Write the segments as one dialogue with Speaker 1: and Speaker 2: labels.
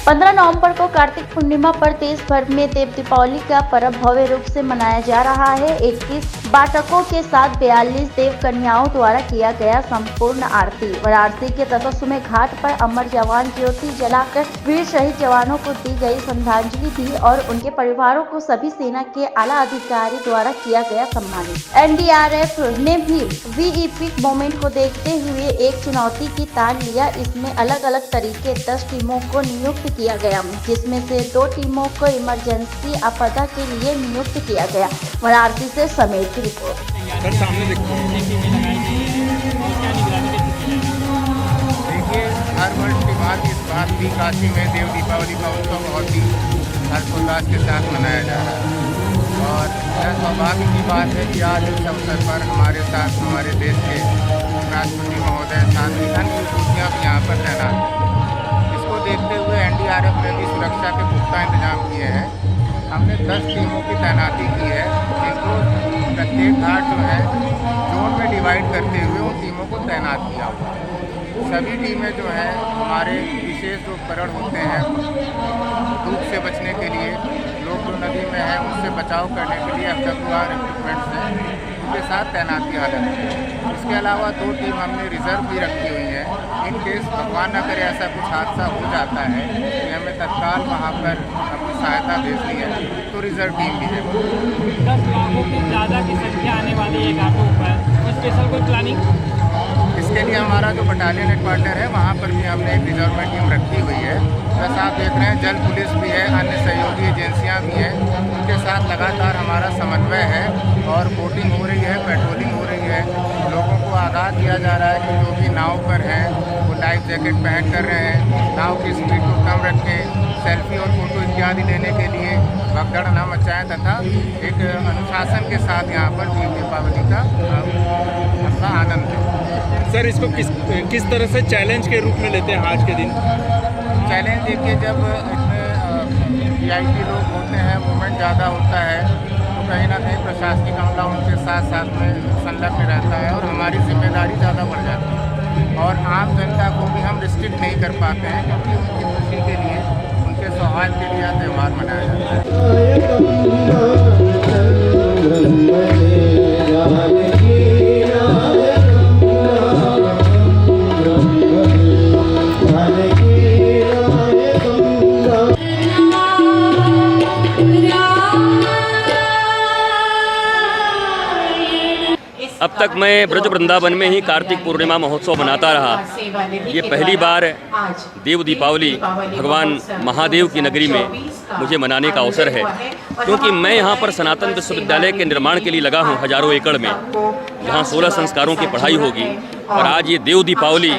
Speaker 1: 15 नवंबर को कार्तिक पूर्णिमा पर देश भर में देव दीपावली का पर्व भव्य रूप से मनाया जा रहा है। 21 बाटकों के साथ 42 देव कन्याओं द्वारा किया गया संपूर्ण आरती। वाराणसी के दशाश्वमेध घाट पर अमर जवान ज्योति जलाकर वीर शहीद जवानों को दी गई श्रद्धांजलि दी और उनके परिवारों को सभी सेना के आला अधिकारी द्वारा किया गया सम्मानित। एनडीआरएफ ने भी वीईपी मोमेंट को देखते हुए एक चुनौती की तान लिया। इसमें अलग अलग तरीके 10 टीमों को नियुक्त किया गया, जिसमें से 2 टीमों को इमरजेंसी आपदा के लिए नियुक्त किया गया। वाराणसी से समेत की रिपोर्ट।
Speaker 2: देखिए, हर वर्ष के बाद इस बार भी काशी में देव दीपावली का उत्सव बहुत ही हर्षोल्लास के साथ मनाया जा रहा है और यह सौभाग्य की बात है कि आज इस अवसर पर हमारे साथ हमारे देश के राष्ट्रपति महोदय साथ ही अन्य विभूतियाँ भी यहाँ पर तैनात हैं। इसको देखते हुए एनडीआरएफ ने भी सुरक्षा के पुख्ता इंतजाम किए हैं। हमने 10 टीमों की तैनाती की है, जिनको प्रत्येक घाट जो है जोन में डिवाइड करते हुए उन टीमों को तैनात किया हुआ है। सभी टीमें जो हैं हमारे विशेष जो उपकरण होते हैं धूप से बचने के लिए, लोग जो नदी में हैं उससे बचाव करने के लिए FWR इक्विपमेंट्स हैं, उनके साथ तैनाती हालत है। इसके अलावा 2 टीम हमने रिजर्व भी रखी हुई है। इन केस भगवान न करे ऐसा कुछ हादसा हो जाता है कि हमें तत्काल वहाँ पर अपनी सहायता भेजनी है तो रिजर्व टीम भी है।
Speaker 3: 10 लाखों से ज़्यादा की संख्या आने वाली है घाटों पर, स्पेशल कोई प्लानिंग?
Speaker 2: इसके लिए हमारा जो बटालियन हेडक्वार्टर है वहाँ पर भी हमने एक रिजर्व टीम रखी हुई है। बस आप देख रहे हैं जल पुलिस भी है, अन्य सहयोगी एजेंसियाँ भी हैं, उनके साथ लगातार हमारा समन्वय है और बोटिंग हो रही है, पेट्रोलिंग हो रही है। लोगों को आगाह किया जा रहा है कि जो भी नाव पर हैं वो लाइफ जैकेट पहन कर रहे हैं, नाव की स्पीड को कम रखें, सेल्फी और फोटो इत्यादि लेने के लिए भगदड़ न मचाएं तथा एक अनुशासन के साथ यहाँ पर देव दीपावली का अपना आनंद लें।
Speaker 4: सर, इसको किस तरह से चैलेंज के रूप में लेते हैं आज के दिन?
Speaker 2: चैलेंज देखिए, जब इतने VIP लोग होते हैं, मूवमेंट ज़्यादा होता है तो कहीं ना कहीं प्रशासनिक अमला उनके साथ साथ में संलग्न रहता है और हमारी जिम्मेदारी ज़्यादा बढ़ जाती है और आम जनता को भी हम रिस्ट्रिक्ट नहीं कर पाते हैं क्योंकि उनकी खुशी के लिए, उनके सौहार्द के लिए त्यौहार मनाया जाता है।
Speaker 5: अब तक मैं ब्रज वृंदावन में ही कार्तिक पूर्णिमा महोत्सव मनाता रहा। ये पहली बार देव दीपावली भगवान महादेव की नगरी में मुझे मनाने का अवसर है, क्योंकि मैं यहाँ पर सनातन विश्वविद्यालय के निर्माण के लिए लगा हूँ हजारों एकड़ में, जहाँ 16 संस्कारों की पढ़ाई होगी। और आज ये देव दीपावली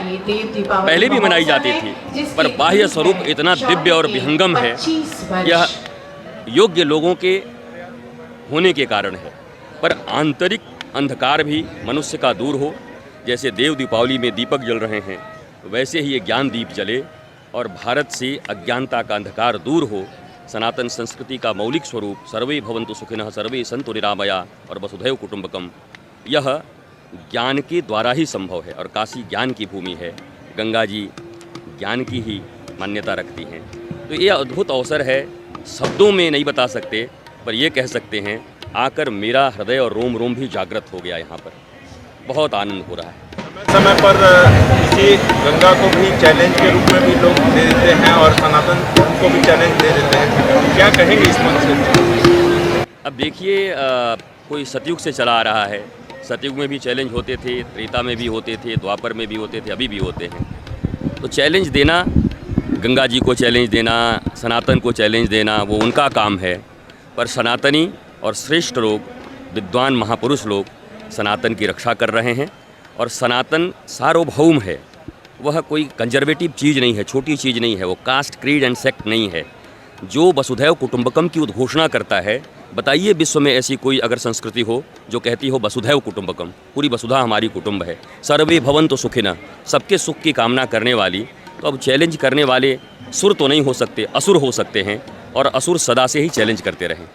Speaker 5: पहले भी मनाई जाती थी, पर बाह्य स्वरूप इतना दिव्य और विहंगम है। यह योग्य लोगों के होने के कारण है, पर आंतरिक अंधकार भी मनुष्य का दूर हो। जैसे देव दीपावली में दीपक जल रहे हैं, वैसे ही ये ज्ञान दीप जले और भारत से अज्ञानता का अंधकार दूर हो। सनातन संस्कृति का मौलिक स्वरूप सर्वे भवन्तु सुखिनः सर्वे सन्तु निरामया और वसुधैव कुटुम्बकम, यह ज्ञान के द्वारा ही संभव है। और काशी ज्ञान की भूमि है, गंगा जी ज्ञान की ही मान्यता रखती हैं। तो ये अद्भुत अवसर है, शब्दों में नहीं बता सकते, पर ये कह सकते हैं आकर मेरा हृदय और रोम रोम भी जागृत हो गया। यहाँ पर बहुत आनंद हो रहा है।
Speaker 4: समय पर इसी गंगा को भी चैलेंज के रूप में भी लोग दे देते हैं और सनातन को भी चैलेंज दे देते हैं, क्या कहेंगे इस मन से?
Speaker 5: अब देखिए, कोई सतयुग से चला आ रहा है। सतयुग में भी चैलेंज होते थे, त्रेता में भी होते थे, द्वापर में भी होते थे, अभी भी होते हैं। तो चैलेंज देना, गंगा जी को चैलेंज देना, सनातन को चैलेंज देना, वो उनका काम है। पर सनातनी और श्रेष्ठ लोग, विद्वान महापुरुष लोग सनातन की रक्षा कर रहे हैं। और सनातन सार्वभौम है, वह कोई कंजर्वेटिव चीज़ नहीं है, छोटी चीज़ नहीं है, वो कास्ट, क्रीड एंड सेक्ट नहीं है। जो वसुधैव कुटुम्बकम की उद्घोषणा करता है, बताइए विश्व में ऐसी कोई अगर संस्कृति हो जो कहती हो वसुधैव कुटुम्बकम, पूरी वसुधा हमारी कुटुंब है, सर्वे भवन्तु सुखिनः, सबके सुख की कामना करने वाली। तो अब चैलेंज करने वाले सुर तो नहीं हो सकते, असुर हो सकते हैं, और असुर सदा से ही चैलेंज करते रहें।